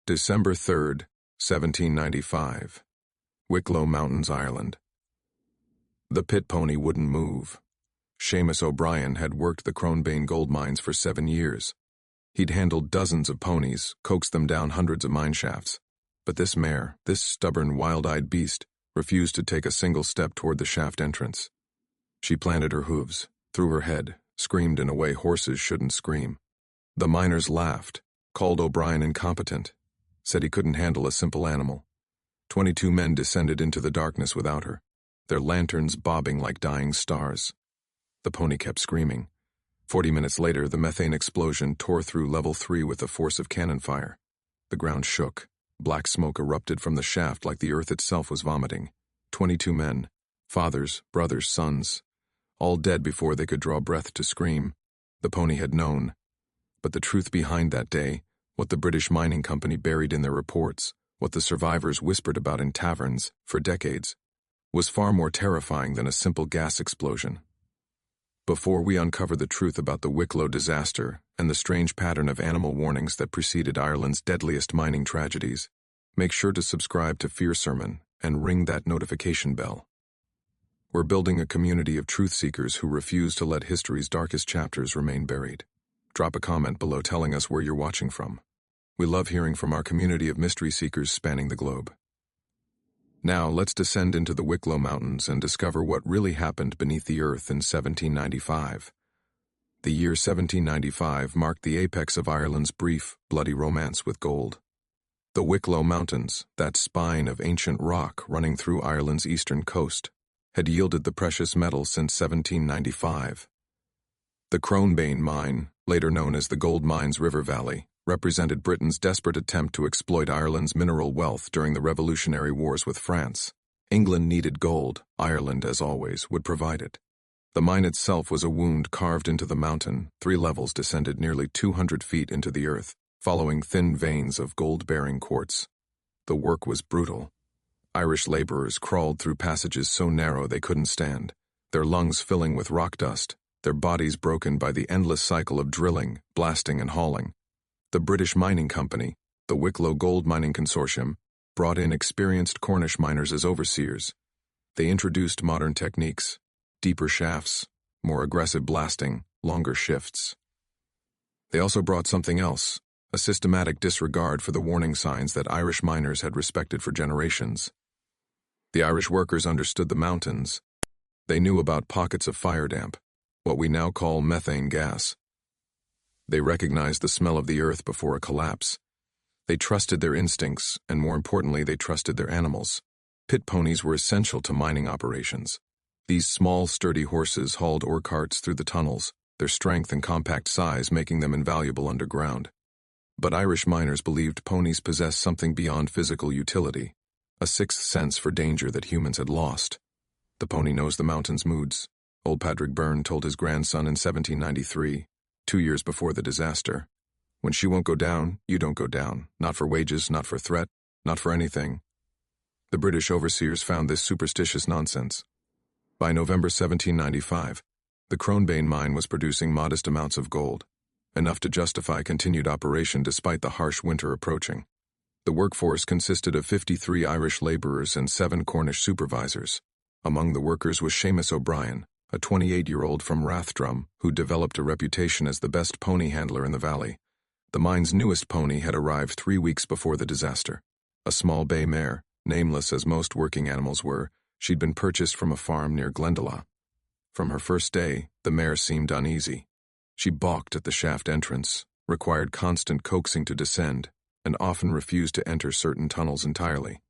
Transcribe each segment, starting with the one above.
December 3rd, 1795. Wicklow Mountains, Ireland. The pit pony wouldn't move. Seamus O'Brien had worked the Cronebane gold mines for 7 years. He'd handled dozens of ponies, coaxed them down hundreds of mine shafts. But this mare, this stubborn, wild-eyed beast, refused to take a single step toward the shaft entrance. She planted her hooves, threw her head, screamed in a way horses shouldn't scream. The miners laughed, called O'Brien incompetent, said he couldn't handle a simple animal. 22 men descended into the darkness without her, their lanterns bobbing like dying stars. The pony kept screaming. 40 minutes later, the methane explosion tore through level 3 with the force of cannon fire. The ground shook. Black smoke erupted from the shaft like the earth itself was vomiting. 22 men, fathers, brothers, sons, all dead before they could draw breath to scream. The pony had known. But the truth behind that day, what the British Mining Company buried in their reports, what the survivors whispered about in taverns for decades, was far more terrifying than a simple gas explosion. Before we uncover the truth about the Wicklow disaster and the strange pattern of animal warnings that preceded Ireland's deadliest mining tragedies, make sure to subscribe to Fear Sermon and ring that notification bell. We're building a community of truth seekers who refuse to let history's darkest chapters remain buried. Drop a comment below telling us where you're watching from. We love hearing from our community of mystery seekers spanning the globe. Now, let's descend into the Wicklow Mountains and discover what really happened beneath the earth in 1795. The year 1795 marked the apex of Ireland's brief, bloody romance with gold. The Wicklow Mountains, that spine of ancient rock running through Ireland's eastern coast, had yielded the precious metal since 1795. The Cronebane mine, later known as the Gold Mines River Valley, represented Britain's desperate attempt to exploit Ireland's mineral wealth during the Revolutionary Wars with France. England needed gold. Ireland, as always, would provide it. The mine itself was a wound carved into the mountain. 3 levels descended nearly 200 feet into the earth, following thin veins of gold-bearing quartz. The work was brutal. Irish laborers crawled through passages so narrow they couldn't stand, their lungs filling with rock dust, their bodies broken by the endless cycle of drilling, blasting, and hauling. The British Mining Company, the Wicklow Gold Mining Consortium, brought in experienced Cornish miners as overseers. They introduced modern techniques, deeper shafts, more aggressive blasting, longer shifts. They also brought something else, a systematic disregard for the warning signs that Irish miners had respected for generations. The Irish workers understood the mountains. They knew about pockets of fire damp, what we now call methane gas. They recognized the smell of the earth before a collapse. They trusted their instincts, and more importantly, they trusted their animals. Pit ponies were essential to mining operations. These small, sturdy horses hauled ore carts through the tunnels, their strength and compact size making them invaluable underground. But Irish miners believed ponies possessed something beyond physical utility, a sixth sense for danger that humans had lost. The pony knows the mountain's moods, old Padraig Byrne told his grandson in 1793, 2 years before the disaster. When she won't go down, you don't go down. Not for wages, not for threat, not for anything. The British overseers found this superstitious nonsense. By November 1795, the Cronebane mine was producing modest amounts of gold, enough to justify continued operation despite the harsh winter approaching. The workforce consisted of 53 Irish laborers and 7 Cornish supervisors. Among the workers was Seamus O'Brien, a 28-year-old from Rathdrum who developed a reputation as the best pony handler in the valley. The mine's newest pony had arrived 3 weeks before the disaster. A small bay mare, nameless as most working animals were, she'd been purchased from a farm near Glendalough. From her first day, the mare seemed uneasy. She balked at the shaft entrance, required constant coaxing to descend, and often refused to enter certain tunnels entirely.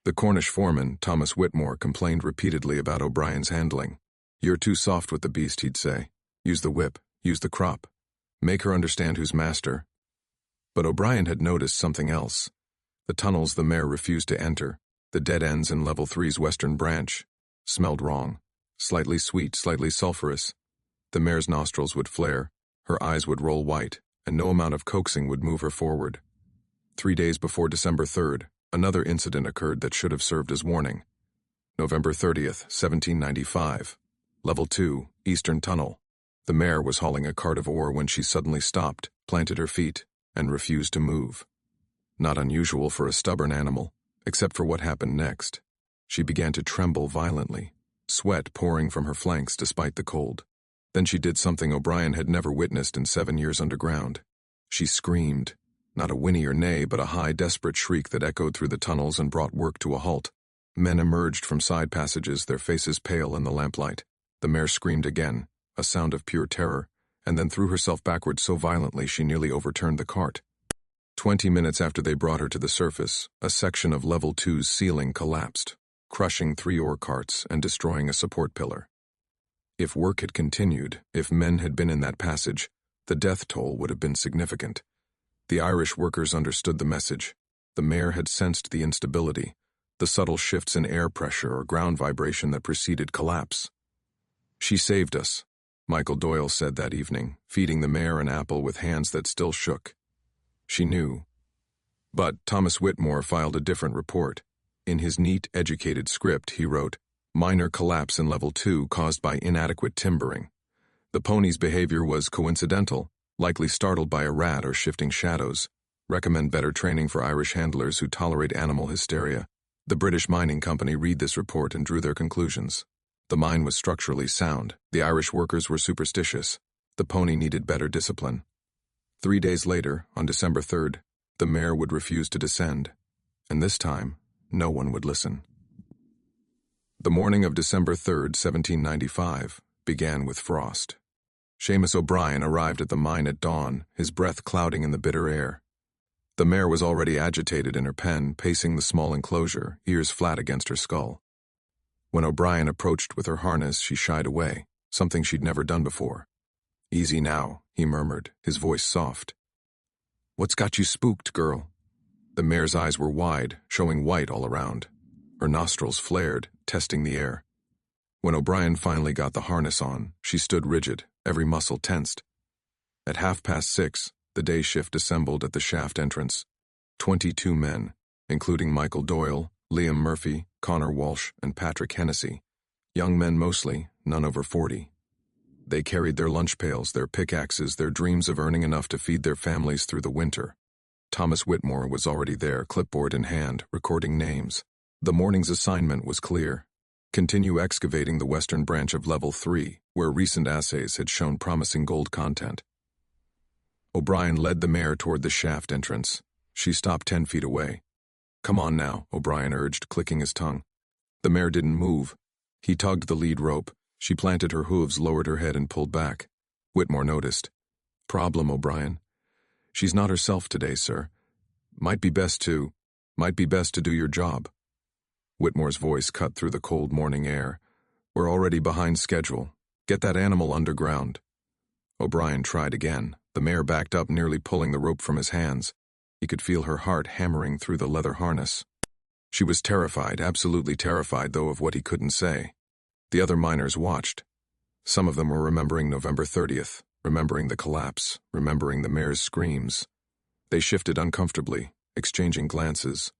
The Cornish foreman, Thomas Whitmore, complained repeatedly about O'Brien's handling. "You're too soft with the beast," he'd say. "Use the whip, use the crop. Make her understand who's master." But O'Brien had noticed something else. The tunnels the mare refused to enter, the dead ends in Level 3's western branch, smelled wrong. Slightly sweet, slightly sulfurous. The mare's nostrils would flare, her eyes would roll white, and no amount of coaxing would move her forward. 3 days before December 3rd, another incident occurred that should have served as warning. November 30th, 1795. Level 2, Eastern Tunnel. The mare was hauling a cart of ore when she suddenly stopped, planted her feet, and refused to move. Not unusual for a stubborn animal, except for what happened next. She began to tremble violently, sweat pouring from her flanks despite the cold. Then she did something O'Brien had never witnessed in 7 years underground. She screamed, not a whinny or neigh, but a high, desperate shriek that echoed through the tunnels and brought work to a halt. Men emerged from side passages, their faces pale in the lamplight. The mare screamed again, a sound of pure terror, and then threw herself backward so violently she nearly overturned the cart. 20 minutes after they brought her to the surface, a section of Level 2's ceiling collapsed, crushing 3 ore carts and destroying a support pillar. If work had continued, if men had been in that passage, the death toll would have been significant. The Irish workers understood the message. The mare had sensed the instability, the subtle shifts in air pressure or ground vibration that preceded collapse. "She saved us," Michael Doyle said that evening, feeding the mare an apple with hands that still shook. She knew. But Thomas Whitmore filed a different report. In his neat, educated script, he wrote, "Minor collapse in Level 2 caused by inadequate timbering. The pony's behavior was coincidental, likely startled by a rat or shifting shadows. Recommend better training for Irish handlers who tolerate animal hysteria." The British Mining Company read this report and drew their conclusions. The mine was structurally sound. The Irish workers were superstitious. The pony needed better discipline. 3 days later, on December 3rd, the mare would refuse to descend. And this time, no one would listen. The morning of December 3rd, 1795, began with frost. Seamus O'Brien arrived at the mine at dawn, his breath clouding in the bitter air. The mare was already agitated in her pen, pacing the small enclosure, ears flat against her skull. When O'Brien approached with her harness, she shied away, something she'd never done before. "Easy now," he murmured, his voice soft. "What's got you spooked, girl?" The mare's eyes were wide, showing white all around. Her nostrils flared, testing the air. When O'Brien finally got the harness on, she stood rigid, every muscle tensed. At 6:30, the day shift assembled at the shaft entrance. 22 men, including Michael Doyle, Liam Murphy, Connor Walsh, and Patrick Hennessy. Young men mostly, none over 40. They carried their lunch pails, their pickaxes, their dreams of earning enough to feed their families through the winter. Thomas Whitmore was already there, clipboard in hand, recording names. The morning's assignment was clear. Continue excavating the western branch of Level 3, where recent assays had shown promising gold content. O'Brien led the mare toward the shaft entrance. She stopped 10 feet away. "Come on now," O'Brien urged, clicking his tongue. The mare didn't move. He tugged the lead rope. She planted her hooves, lowered her head, and pulled back. Whitmore noticed. "Problem, O'Brien. She's not herself today, sir. Might be best to do your job." Whitmore's voice cut through the cold morning air. "We're already behind schedule. Get that animal underground." O'Brien tried again. The mare backed up, nearly pulling the rope from his hands. He could feel her heart hammering through the leather harness. She was terrified, absolutely terrified, though, of what he couldn't say. The other miners watched. Some of them were remembering November 30th, remembering the collapse, remembering the mare's screams. They shifted uncomfortably, exchanging glances.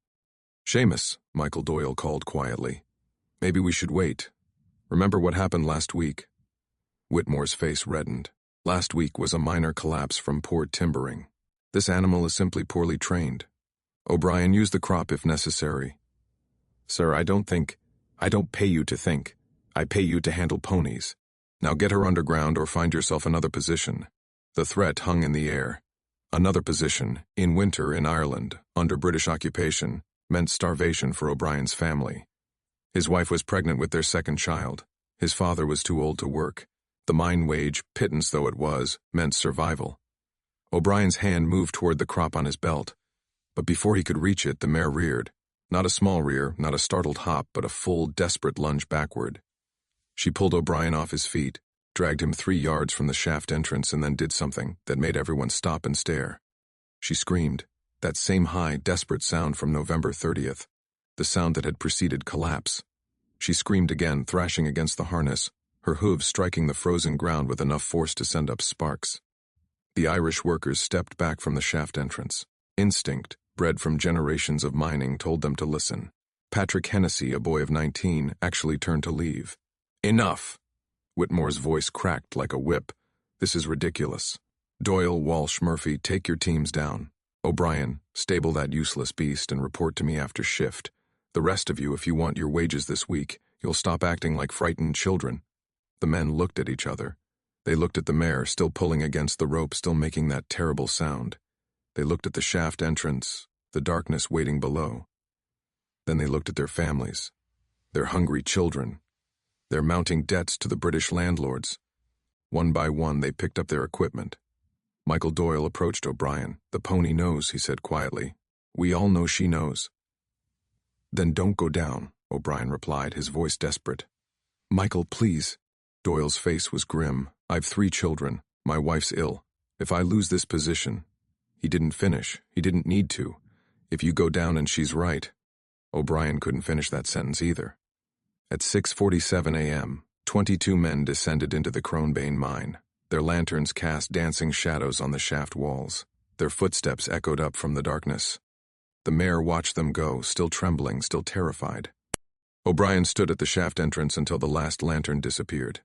"Seamus," Michael Doyle called quietly. "Maybe we should wait. Remember what happened last week?" Whitmore's face reddened. Last week was a minor collapse from poor timbering. This animal is simply poorly trained. O'Brien, use the crop if necessary. "Sir, I don't pay you to think. I pay you to handle ponies. Now get her underground or find yourself another position." The threat hung in the air. Another position, in winter in Ireland, under British occupation, meant starvation for O'Brien's family. His wife was pregnant with their second child. His father was too old to work. The mine wage, pittance though it was, meant survival. O'Brien's hand moved toward the crop on his belt, but before he could reach it, the mare reared. Not a small rear, not a startled hop, but a full, desperate lunge backward. She pulled O'Brien off his feet, dragged him 3 yards from the shaft entrance, and then did something that made everyone stop and stare. She screamed, that same high, desperate sound from November 30th, the sound that had preceded collapse. She screamed again, thrashing against the harness, her hooves striking the frozen ground with enough force to send up sparks. The Irish workers stepped back from the shaft entrance. Instinct, bred from generations of mining, told them to listen. Patrick Hennessy, a boy of 19, actually turned to leave. "Enough!" Whitmore's voice cracked like a whip. "This is ridiculous. Doyle, Walsh, Murphy, take your teams down. "O'Brien, stable that useless beast and report to me after shift. The rest of you, if you want your wages this week, you'll stop acting like frightened children." The men looked at each other. They looked at the mare, still pulling against the rope, still making that terrible sound. They looked at the shaft entrance, the darkness waiting below. Then they looked at their families, their hungry children, their mounting debts to the British landlords. One by one, they picked up their equipment. Michael Doyle approached O'Brien. "The pony knows," he said quietly. "We all know she knows." "Then don't go down," O'Brien replied, his voice desperate. "Michael, please." Doyle's face was grim. "I've 3 children. My wife's ill. If I lose this position—" He didn't finish. He didn't need to. "If you go down and she's right—" O'Brien couldn't finish that sentence either. At 6:47 a.m., 22 men descended into the Cronebane mine. Their lanterns cast dancing shadows on the shaft walls. Their footsteps echoed up from the darkness. The mare watched them go, still trembling, still terrified. O'Brien stood at the shaft entrance until the last lantern disappeared.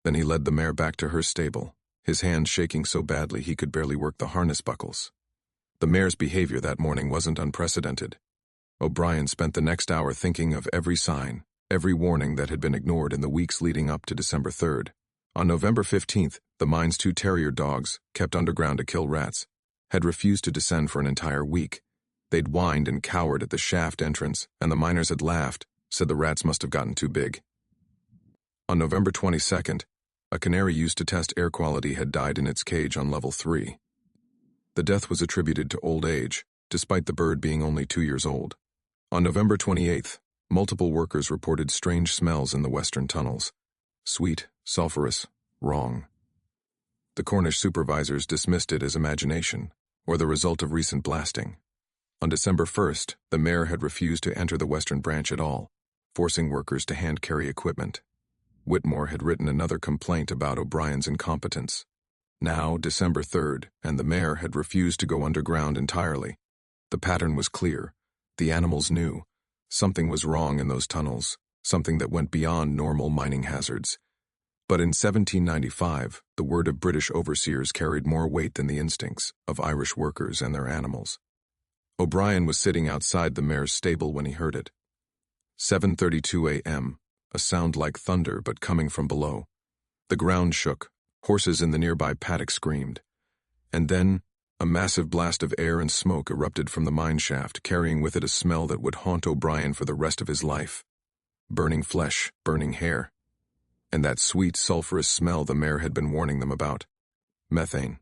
Then he led the mare back to her stable, his hands shaking so badly he could barely work the harness buckles. The mare's behavior that morning wasn't unprecedented. O'Brien spent the next hour thinking of every sign, every warning that had been ignored in the weeks leading up to December 3rd. On November 15th, the mine's 2 terrier dogs, kept underground to kill rats, had refused to descend for an entire week. They'd whined and cowered at the shaft entrance, and the miners had laughed, said the rats must have gotten too big. On November 22nd, a canary used to test air quality had died in its cage on level 3. The death was attributed to old age, despite the bird being only 2 years old. On November 28th, multiple workers reported strange smells in the western tunnels. Sweet, sulfurous, wrong. The Cornish supervisors dismissed it as imagination, or the result of recent blasting. On December 1st, the mare had refused to enter the western branch at all, forcing workers to hand-carry equipment. Whitmore had written another complaint about O'Brien's incompetence. Now, December 3rd, and the mare had refused to go underground entirely. The pattern was clear. The animals knew. Something was wrong in those tunnels, something that went beyond normal mining hazards. But in 1795, the word of British overseers carried more weight than the instincts of Irish workers and their animals. O'Brien was sitting outside the mare's stable when he heard it. 7:32 a.m., a sound like thunder but coming from below. The ground shook, horses in the nearby paddock screamed. And then, a massive blast of air and smoke erupted from the mine shaft, carrying with it a smell that would haunt O'Brien for the rest of his life. Burning flesh, burning hair. And that sweet, sulfurous smell the mare had been warning them about. Methane.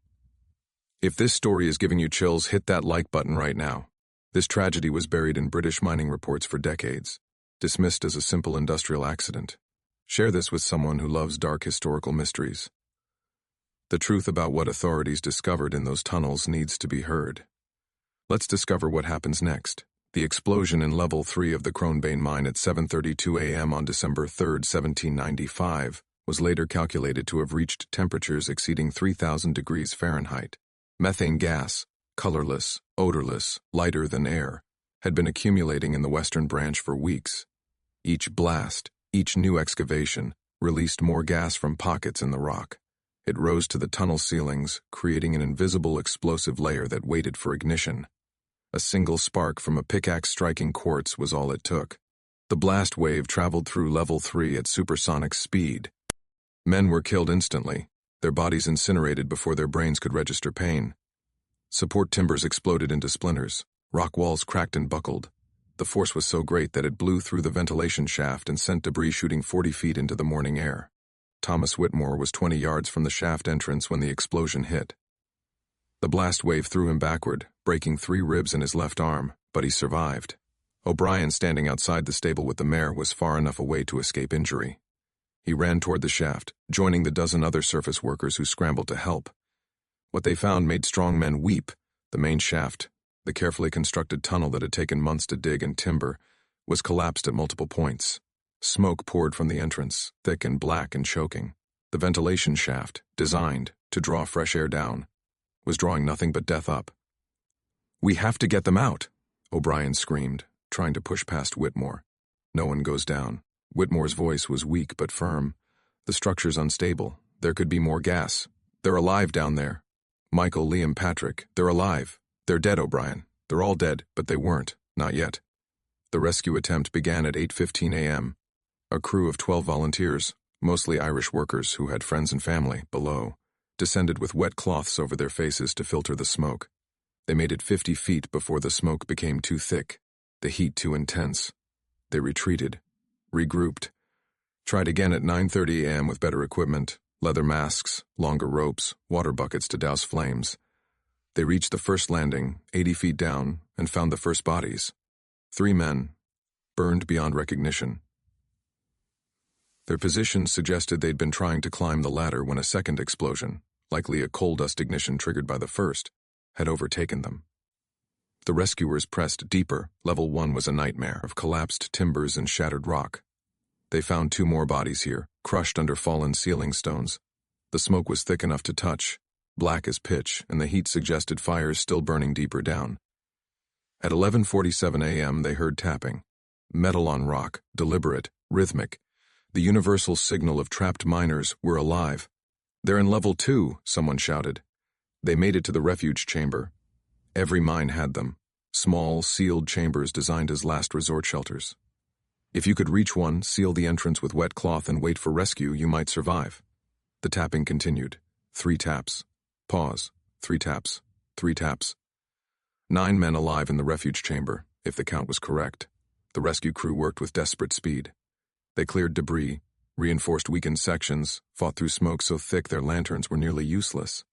If this story is giving you chills, hit that like button right now. This tragedy was buried in British mining reports for decades, dismissed as a simple industrial accident. Share this with someone who loves dark historical mysteries. The truth about what authorities discovered in those tunnels needs to be heard. Let's discover what happens next. The explosion in level 3 of the Cronebane mine at 7:32 a.m. on December 3, 1795, was later calculated to have reached temperatures exceeding 3,000 degrees Fahrenheit. Methane gas, colorless, odorless, lighter than air, had been accumulating in the western branch for weeks. Each blast, each new excavation, released more gas from pockets in the rock. It rose to the tunnel ceilings, creating an invisible explosive layer that waited for ignition. A single spark from a pickaxe striking quartz was all it took. The blast wave traveled through level 3 at supersonic speed. Men were killed instantly, their bodies incinerated before their brains could register pain. Support timbers exploded into splinters. Rock walls cracked and buckled. The force was so great that it blew through the ventilation shaft and sent debris shooting 40 feet into the morning air. Thomas Whitmore was 20 yards from the shaft entrance when the explosion hit. The blast wave threw him backward, breaking 3 ribs in his left arm, but he survived. O'Brien, standing outside the stable with the mare, was far enough away to escape injury. He ran toward the shaft, joining the dozen other surface workers who scrambled to help. What they found made strong men weep. The main shaft, the carefully constructed tunnel that had taken months to dig and timber, was collapsed at multiple points. Smoke poured from the entrance, thick and black and choking. The ventilation shaft, designed to draw fresh air down, was drawing nothing but death up. "We have to get them out," O'Brien screamed, trying to push past Whitmore. No one goes down. Whitmore's voice was weak but firm. "The structure's unstable. There could be more gas. They're alive down there. Michael, Liam, Patrick, they're alive. "They're dead, O'Brien. They're all dead, but they weren't. Not yet." The rescue attempt began at 8:15 a.m. A crew of 12 volunteers, mostly Irish workers who had friends and family below, descended with wet cloths over their faces to filter the smoke. They made it 50 feet before the smoke became too thick, the heat too intense. They retreated, regrouped, tried again at 9:30 a.m. with better equipment, leather masks, longer ropes, water buckets to douse flames. They reached the first landing, 80 feet down, and found the first bodies. 3 men, burned beyond recognition. Their positions suggested they'd been trying to climb the ladder when a second explosion, likely a coal dust ignition triggered by the first, had overtaken them. The rescuers pressed deeper. Level 1 was a nightmare of collapsed timbers and shattered rock. They found 2 more bodies here, crushed under fallen ceiling stones. The smoke was thick enough to touch, black as pitch, and the heat suggested fires still burning deeper down. At 11:47 a.m. they heard tapping. Metal on rock, deliberate, rhythmic. The universal signal of trapped miners were alive. "They're in level 2, someone shouted. They made it to the refuge chamber. Every mine had them. Small, sealed chambers designed as last resort shelters. If you could reach one, seal the entrance with wet cloth and wait for rescue, you might survive. The tapping continued. 3 taps. Pause. 3 taps. 3 taps. 9 men alive in the refuge chamber, if the count was correct. The rescue crew worked with desperate speed. They cleared debris, reinforced weakened sections, fought through smoke so thick their lanterns were nearly useless.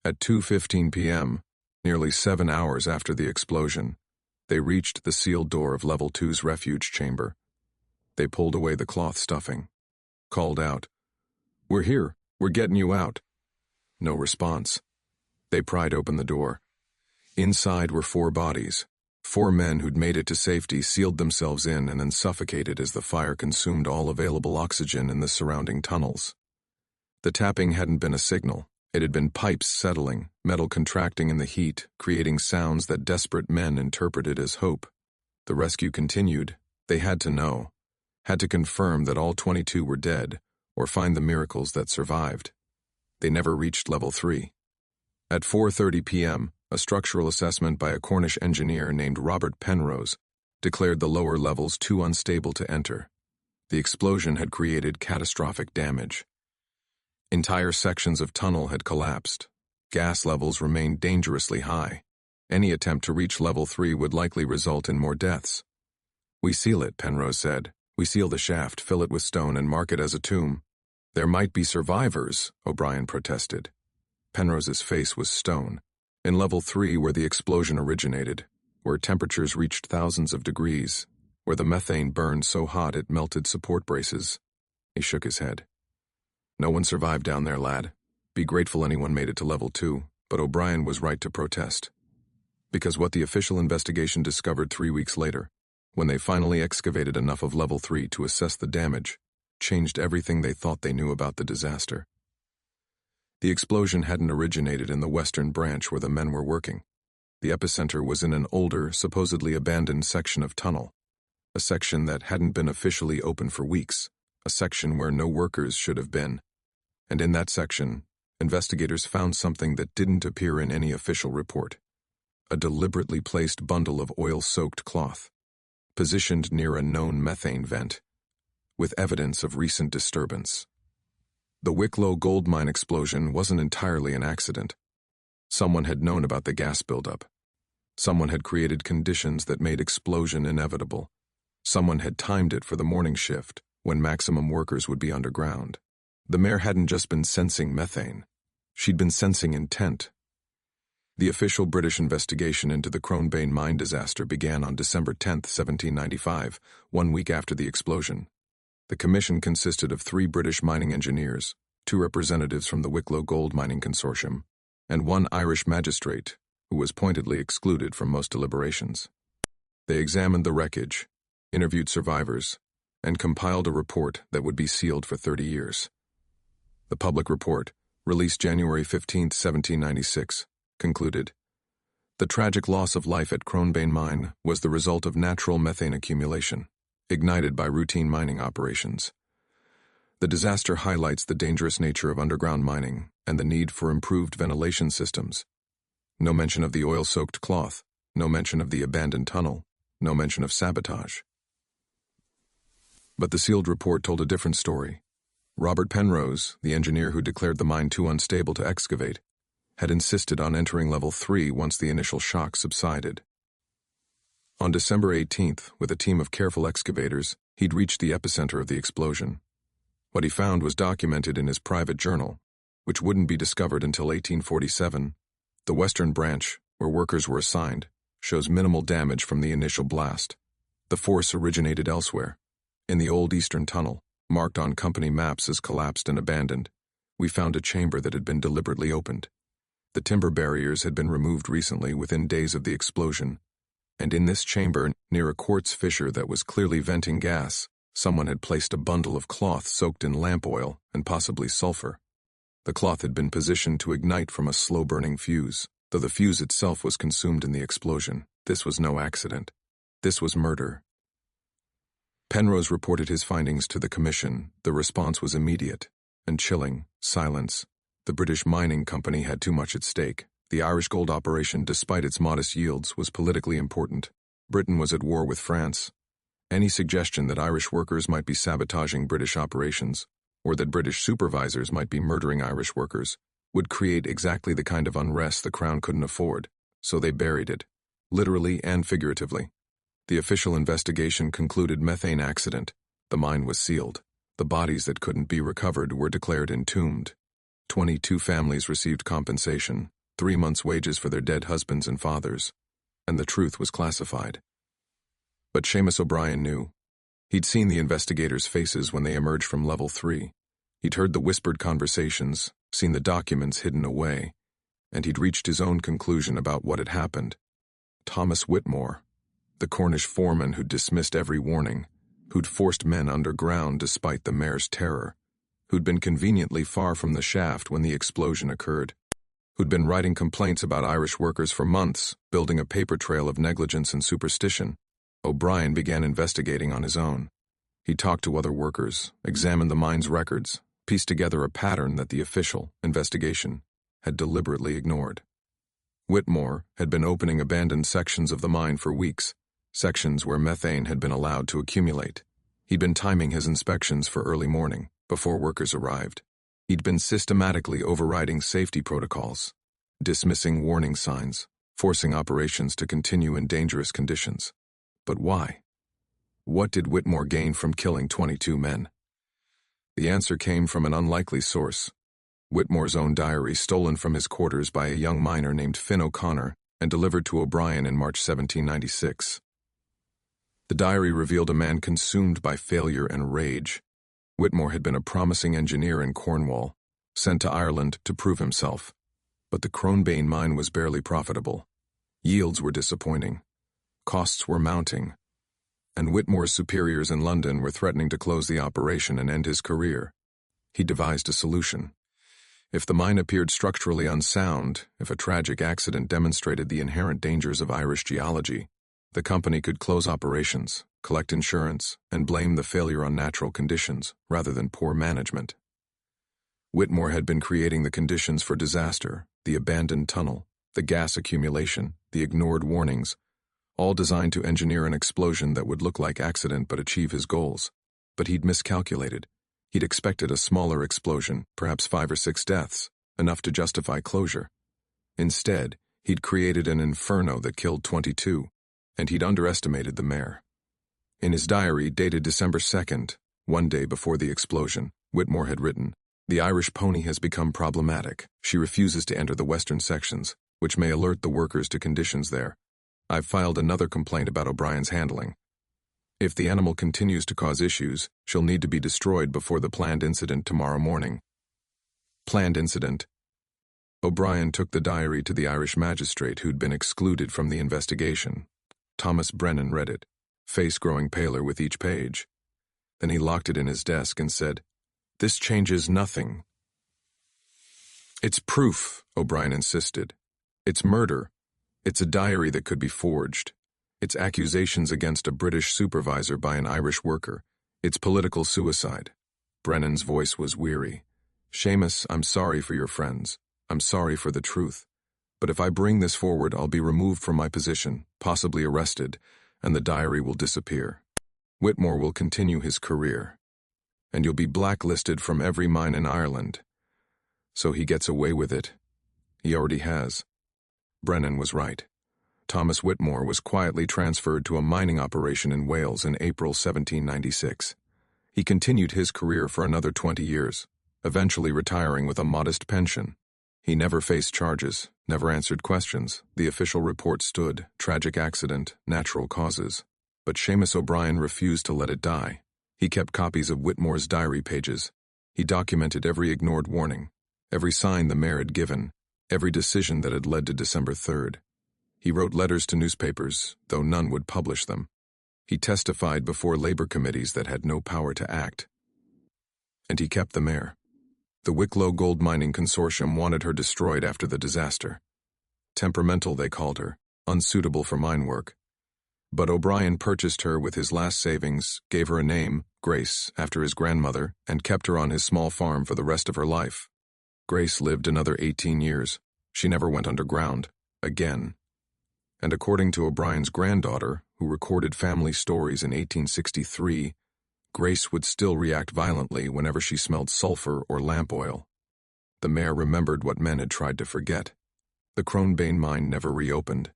At 2:15 p.m., nearly 7 hours after the explosion, they reached the sealed door of Level 2's refuge chamber. They pulled away the cloth stuffing, called out, "We're here, we're getting you out." No response. They pried open the door. Inside were 4 bodies. 4 men who'd made it to safety sealed themselves in and then suffocated as the fire consumed all available oxygen in the surrounding tunnels. The tapping hadn't been a signal. It had been pipes settling, metal contracting in the heat, creating sounds that desperate men interpreted as hope. The rescue continued. They had to know. Had to confirm that all 22 were dead, or find the miracles that survived. They never reached Level 3. At 4:30 p.m., a structural assessment by a Cornish engineer named Robert Penrose declared the lower levels too unstable to enter. The explosion had created catastrophic damage. Entire sections of tunnel had collapsed. Gas levels remained dangerously high. Any attempt to reach Level 3 would likely result in more deaths. "We seal it," Penrose said. "We seal the shaft, fill it with stone, and mark it as a tomb." "There might be survivors," O'Brien protested. Penrose's face was stone. In Level 3, where the explosion originated, where temperatures reached thousands of degrees, where the methane burned so hot it melted support braces, he shook his head. "No one survived down there, lad. Be grateful anyone made it to Level 2, but O'Brien was right to protest. Because what the official investigation discovered 3 weeks later, when they finally excavated enough of Level 3 to assess the damage, changed everything they thought they knew about the disaster. The explosion hadn't originated in the western branch where the men were working. The epicenter was in an older, supposedly abandoned section of tunnel, a section that hadn't been officially open for weeks, a section where no workers should have been. And in that section, investigators found something that didn't appear in any official report. A deliberately placed bundle of oil-soaked cloth, positioned near a known methane vent, with evidence of recent disturbance. The Wicklow gold mine explosion wasn't entirely an accident. Someone had known about the gas buildup. Someone had created conditions that made explosion inevitable. Someone had timed it for the morning shift, when maximum workers would be underground. The mare hadn't just been sensing methane. She'd been sensing intent. The official British investigation into the Cronebane mine disaster began on December 10, 1795, 1 week after the explosion. The commission consisted of 3 British mining engineers, 2 representatives from the Wicklow Gold Mining Consortium, and 1 Irish magistrate, who was pointedly excluded from most deliberations. They examined the wreckage, interviewed survivors, and compiled a report that would be sealed for 30 years. The public report, released January 15, 1796, concluded, "The tragic loss of life at Cronebane mine was the result of natural methane accumulation, ignited by routine mining operations. The disaster highlights the dangerous nature of underground mining and the need for improved ventilation systems. No mention of the oil-soaked cloth. No mention of the abandoned tunnel. No mention of sabotage. But the sealed report told a different story. Robert Penrose, the engineer who declared the mine too unstable to excavate, had insisted on entering level 3 once the initial shock subsided. On December 18th, with a team of careful excavators, he'd reached the epicenter of the explosion. What he found was documented in his private journal, which wouldn't be discovered until 1847. The western branch, where workers were assigned, shows minimal damage from the initial blast. The force originated elsewhere. In the old eastern tunnel, marked on company maps as collapsed and abandoned, we found a chamber that had been deliberately opened. The timber barriers had been removed recently within days of the explosion, and in this chamber, near a quartz fissure that was clearly venting gas, someone had placed a bundle of cloth soaked in lamp oil and possibly sulfur. The cloth had been positioned to ignite from a slow-burning fuse, though the fuse itself was consumed in the explosion. This was no accident. This was murder. Penrose reported his findings to the commission. The response was immediate and chilling. Silence. The British Mining Company had too much at stake. The Irish gold operation, despite its modest yields, was politically important. Britain was at war with France. Any suggestion that Irish workers might be sabotaging British operations, or that British supervisors might be murdering Irish workers, would create exactly the kind of unrest the Crown couldn't afford, so they buried it, literally and figuratively. The official investigation concluded methane accident. The mine was sealed. The bodies that couldn't be recovered were declared entombed. 22 families received compensation, 3 months' wages for their dead husbands and fathers, and the truth was classified. But Seamus O'Brien knew. He'd seen the investigators' faces when they emerged from level 3. He'd heard the whispered conversations, seen the documents hidden away, and he'd reached his own conclusion about what had happened. Thomas Whitmore, the Cornish foreman who'd dismissed every warning, who'd forced men underground despite the mare's terror, who'd been conveniently far from the shaft when the explosion occurred, who'd been writing complaints about Irish workers for months, building a paper trail of negligence and superstition. O'Brien began investigating on his own. He talked to other workers, examined the mine's records, pieced together a pattern that the official investigation had deliberately ignored. Whitmore had been opening abandoned sections of the mine for weeks, sections where methane had been allowed to accumulate. He'd been timing his inspections for early morning, before workers arrived. He'd been systematically overriding safety protocols, dismissing warning signs, forcing operations to continue in dangerous conditions. But why? What did Whitmore gain from killing 22 men? The answer came from an unlikely source. Whitmore's own diary, stolen from his quarters by a young miner named Finn O'Connor and delivered to O'Brien in March 1796. The diary revealed a man consumed by failure and rage. Whitmore had been a promising engineer in Cornwall, sent to Ireland to prove himself. But the Cronebane mine was barely profitable. Yields were disappointing. Costs were mounting. And Whitmore's superiors in London were threatening to close the operation and end his career. He devised a solution. If the mine appeared structurally unsound, if a tragic accident demonstrated the inherent dangers of Irish geology, the company could close operations, collect insurance, and blame the failure on natural conditions rather than poor management. Whitmore had been creating the conditions for disaster, the abandoned tunnel, the gas accumulation, the ignored warnings, all designed to engineer an explosion that would look like accident but achieve his goals. But he'd miscalculated. He'd expected a smaller explosion, perhaps 5 or 6 deaths, enough to justify closure. Instead, he'd created an inferno that killed 22, and he'd underestimated the mare. In his diary, dated December 2nd, one day before the explosion, Whitmore had written, "The Irish pony has become problematic. She refuses to enter the western sections, which may alert the workers to conditions there. I've filed another complaint about O'Brien's handling. If the animal continues to cause issues, she'll need to be destroyed before the planned incident tomorrow morning." Planned incident. O'Brien took the diary to the Irish magistrate who'd been excluded from the investigation. Thomas Brennan read it, face growing paler with each page. Then he locked it in his desk and said, "This changes nothing." "It's proof," O'Brien insisted. "It's murder. It's a diary that could be forged. It's accusations against a British supervisor by an Irish worker. It's political suicide." Brennan's voice was weary. "Seamus, I'm sorry for your friends. I'm sorry for the truth. But if I bring this forward, I'll be removed from my position, possibly arrested, and the diary will disappear. Whitmore will continue his career, and you'll be blacklisted from every mine in Ireland. So he gets away with it. He already has. Brennan was right. Thomas Whitmore was quietly transferred to a mining operation in Wales in April 1796. He continued his career for another 20 years, eventually retiring with a modest pension. He never faced charges, never answered questions. The official report stood, tragic accident, natural causes. But Seamus O'Brien refused to let it die. He kept copies of Whitmore's diary pages. He documented every ignored warning, every sign the mare had given, every decision that had led to December 3rd. He wrote letters to newspapers, though none would publish them. He testified before labor committees that had no power to act. And he kept the mare. The Wicklow Gold Mining Consortium wanted her destroyed after the disaster. Temperamental, they called her, unsuitable for mine work. But O'Brien purchased her with his last savings, gave her a name, Grace, after his grandmother, and kept her on his small farm for the rest of her life. Grace lived another 18 years. She never went underground. Again. And according to O'Brien's granddaughter, who recorded family stories in 1863, Grace would still react violently whenever she smelled sulfur or lamp oil. The mare remembered what men had tried to forget. The Cronebane mine never reopened.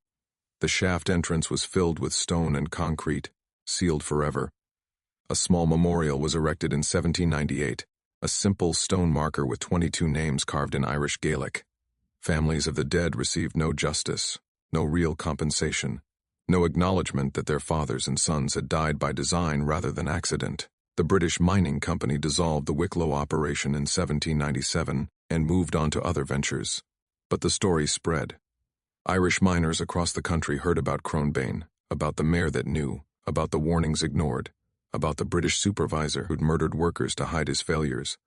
The shaft entrance was filled with stone and concrete, sealed forever. A small memorial was erected in 1798, a simple stone marker with 22 names carved in Irish Gaelic. Families of the dead received no justice, no real compensation, no acknowledgement that their fathers and sons had died by design rather than accident. The British Mining Company dissolved the Wicklow operation in 1797 and moved on to other ventures. But the story spread. Irish miners across the country heard about Cronebane, about the mare that knew, about the warnings ignored, about the British supervisor who'd murdered workers to hide his failures.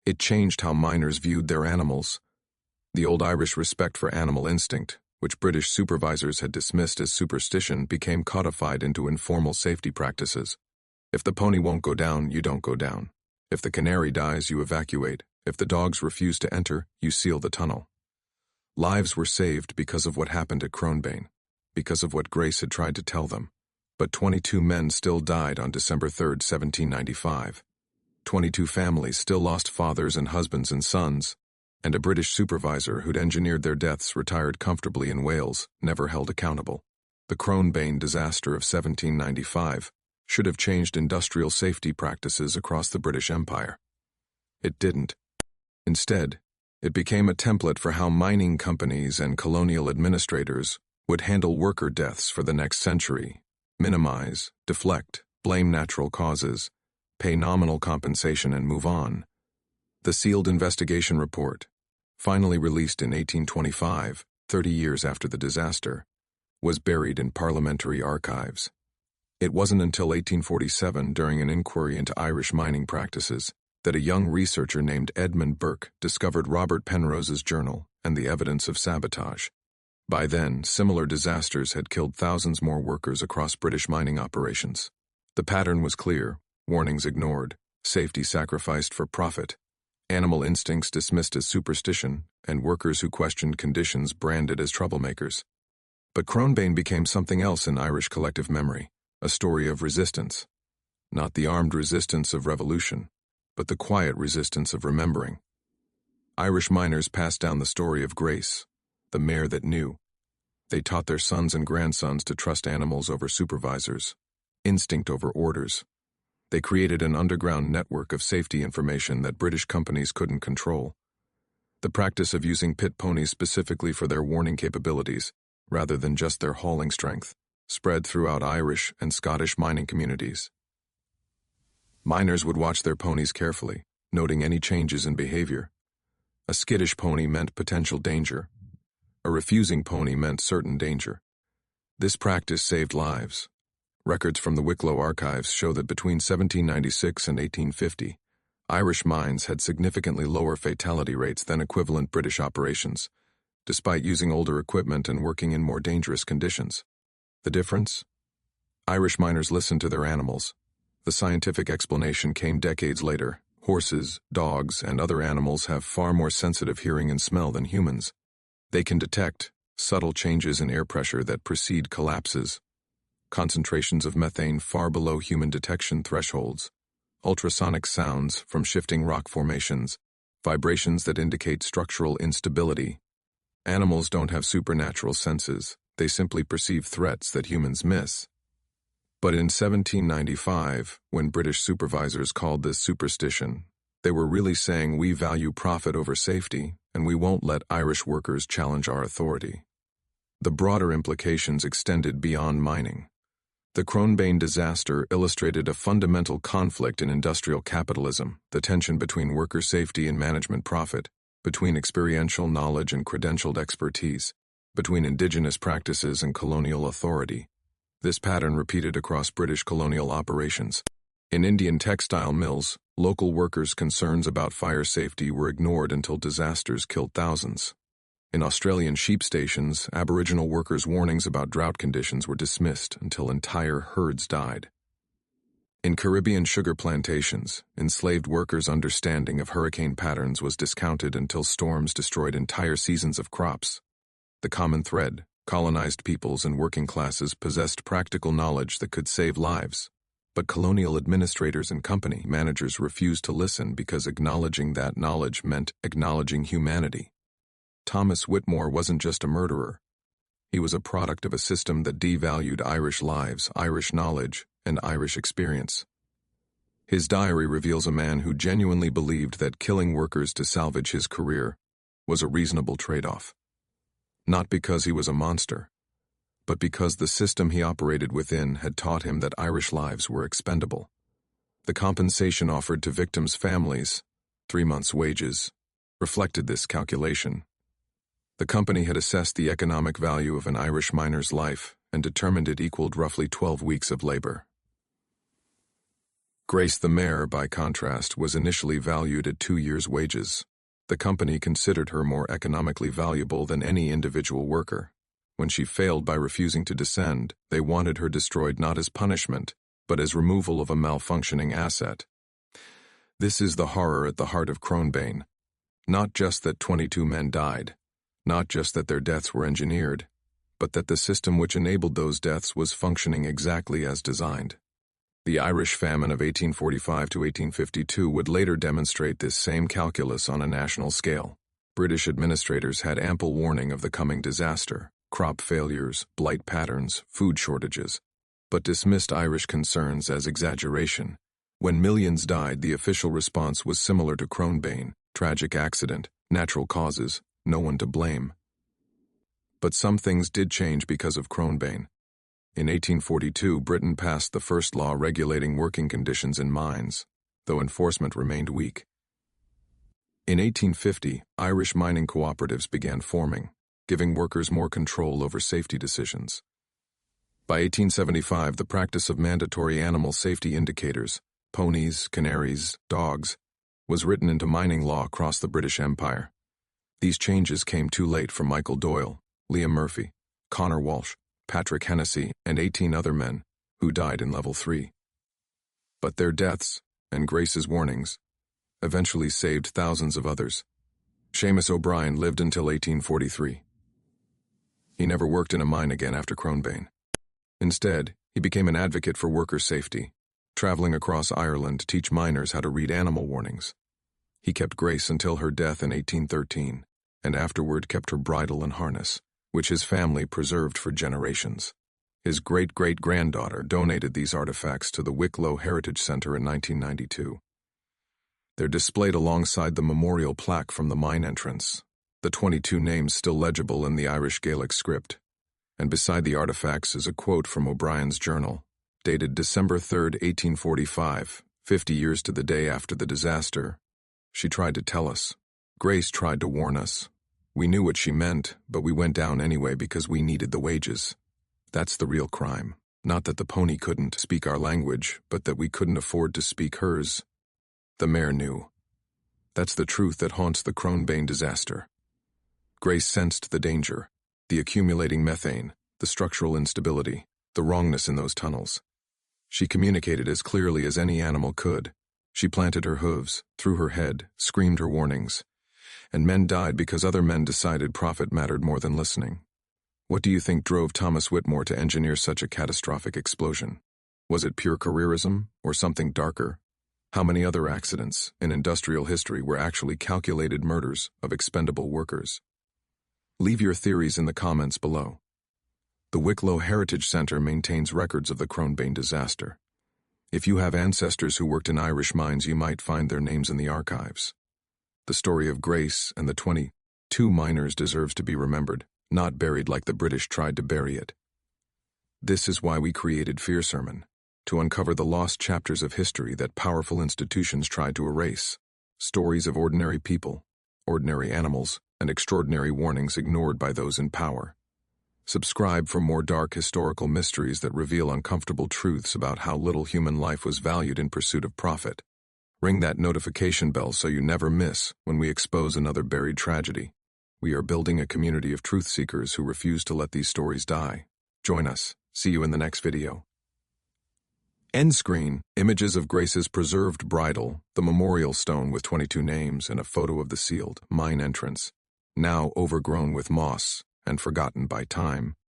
It changed how miners viewed their animals. The old Irish respect for animal instinct, which British supervisors had dismissed as superstition, became codified into informal safety practices. If the pony won't go down, you don't go down. If the canary dies, you evacuate. If the dogs refuse to enter, you seal the tunnel. Lives were saved because of what happened at Cronebane, because of what Grace had tried to tell them. But 22 men still died on December 3rd, 1795. 22 families still lost fathers and husbands and sons, and a British supervisor who'd engineered their deaths retired comfortably in Wales, never held accountable. The Cronebane disaster of 1795 should have changed industrial safety practices across the British Empire. It didn't. Instead, it became a template for how mining companies and colonial administrators would handle worker deaths for the next century: minimize, deflect, blame natural causes, pay nominal compensation and move on. The sealed investigation report, finally released in 1825, 30 years after the disaster, was buried in parliamentary archives. It wasn't until 1847, during an inquiry into Irish mining practices, that a young researcher named Edmund Burke discovered Robert Penrose's journal and the evidence of sabotage. By then, similar disasters had killed thousands more workers across British mining operations. The pattern was clear: warnings ignored, safety sacrificed for profit, animal instincts dismissed as superstition, and workers who questioned conditions branded as troublemakers. But Cronebane became something else in Irish collective memory, a story of resistance. Not the armed resistance of revolution, but the quiet resistance of remembering. Irish miners passed down the story of Grace, the mare that knew. They taught their sons and grandsons to trust animals over supervisors, instinct over orders. They created an underground network of safety information that British companies couldn't control. The practice of using pit ponies specifically for their warning capabilities, rather than just their hauling strength, spread throughout Irish and Scottish mining communities. Miners would watch their ponies carefully, noting any changes in behavior. A skittish pony meant potential danger. A refusing pony meant certain danger. This practice saved lives. Records from the Wicklow archives show that between 1796 and 1850, Irish mines had significantly lower fatality rates than equivalent British operations, despite using older equipment and working in more dangerous conditions. The difference? Irish miners listened to their animals. The scientific explanation came decades later. Horses, dogs, and other animals have far more sensitive hearing and smell than humans. They can detect subtle changes in air pressure that precede collapses, concentrations of methane far below human detection thresholds, ultrasonic sounds from shifting rock formations, vibrations that indicate structural instability. Animals don't have supernatural senses, they simply perceive threats that humans miss. But in 1795, when British supervisors called this superstition, they were really saying we value profit over safety, and we won't let Irish workers challenge our authority. The broader implications extended beyond mining. The Cronebane disaster illustrated a fundamental conflict in industrial capitalism, the tension between worker safety and management profit, between experiential knowledge and credentialed expertise, between indigenous practices and colonial authority. This pattern repeated across British colonial operations. In Indian textile mills, local workers' concerns about fire safety were ignored until disasters killed thousands. In Australian sheep stations, Aboriginal workers' warnings about drought conditions were dismissed until entire herds died. In Caribbean sugar plantations, enslaved workers' understanding of hurricane patterns was discounted until storms destroyed entire seasons of crops. The common thread: colonized peoples and working classes possessed practical knowledge that could save lives. But colonial administrators and company managers refused to listen because acknowledging that knowledge meant acknowledging humanity. Thomas Whitmore wasn't just a murderer. He was a product of a system that devalued Irish lives, Irish knowledge, and Irish experience. His diary reveals a man who genuinely believed that killing workers to salvage his career was a reasonable trade-off. Not because he was a monster, but because the system he operated within had taught him that Irish lives were expendable. The compensation offered to victims' families, 3 months' wages, reflected this calculation. The company had assessed the economic value of an Irish miner's life and determined it equaled roughly 12 weeks of labor. Grace the mare, by contrast, was initially valued at 2 years' wages. The company considered her more economically valuable than any individual worker. When she failed by refusing to descend, they wanted her destroyed not as punishment, but as removal of a malfunctioning asset. This is the horror at the heart of Cronebane. Not just that 22 men died, not just that their deaths were engineered, but that the system which enabled those deaths was functioning exactly as designed. The Irish famine of 1845 to 1852 would later demonstrate this same calculus on a national scale. British administrators had ample warning of the coming disaster: crop failures, blight patterns, food shortages, but dismissed Irish concerns as exaggeration. When millions died, the official response was similar to Cronebane: tragic accident, natural causes, no one to blame. But some things did change because of Cronebane. In 1842, Britain passed the first law regulating working conditions in mines, though enforcement remained weak. In 1850, Irish mining cooperatives began forming, giving workers more control over safety decisions. By 1875, the practice of mandatory animal safety indicators, ponies, canaries, dogs, was written into mining law across the British Empire. These changes came too late for Michael Doyle, Liam Murphy, Connor Walsh, Patrick Hennessy, and 18 other men who died in Level 3. But their deaths, and Grace's warnings, eventually saved thousands of others. Seamus O'Brien lived until 1843. He never worked in a mine again after Cronebane. Instead, he became an advocate for worker safety, traveling across Ireland to teach miners how to read animal warnings. He kept Grace until her death in 1813, and afterward kept her bridle and harness, which his family preserved for generations. His great-great-granddaughter donated these artifacts to the Wicklow Heritage Center in 1992. They're displayed alongside the memorial plaque from the mine entrance, the 22 names still legible in the Irish Gaelic script, and beside the artifacts is a quote from O'Brien's journal, dated December 3, 1845, 50 years to the day after the disaster. She tried to tell us. Grace tried to warn us. We knew what she meant, but we went down anyway because we needed the wages. That's the real crime. Not that the pony couldn't speak our language, but that we couldn't afford to speak hers. The mare knew. That's the truth that haunts the Cronebane disaster. Grace sensed the danger, the accumulating methane, the structural instability, the wrongness in those tunnels. She communicated as clearly as any animal could. She planted her hooves, threw her head, screamed her warnings. and men died because other men decided profit mattered more than listening. What do you think drove Thomas Whitmore to engineer such a catastrophic explosion? Was it pure careerism, or something darker? How many other accidents in industrial history were actually calculated murders of expendable workers? Leave your theories in the comments below. The Wicklow Heritage Centre maintains records of the Cronebane disaster. If you have ancestors who worked in Irish mines, you might find their names in the archives. The story of Grace and the 22 miners deserves to be remembered, not buried like the British tried to bury it. This is why we created Fear Sermon, to uncover the lost chapters of history that powerful institutions tried to erase. Stories of ordinary people, ordinary animals, and extraordinary warnings ignored by those in power. Subscribe for more dark historical mysteries that reveal uncomfortable truths about how little human life was valued in pursuit of profit. Ring that notification bell so you never miss when we expose another buried tragedy. We are building a community of truth seekers who refuse to let these stories die. Join us. See you in the next video. End screen, images of Grace's preserved bridal, the memorial stone with 22 names, and a photo of the sealed mine entrance, now overgrown with moss and forgotten by time.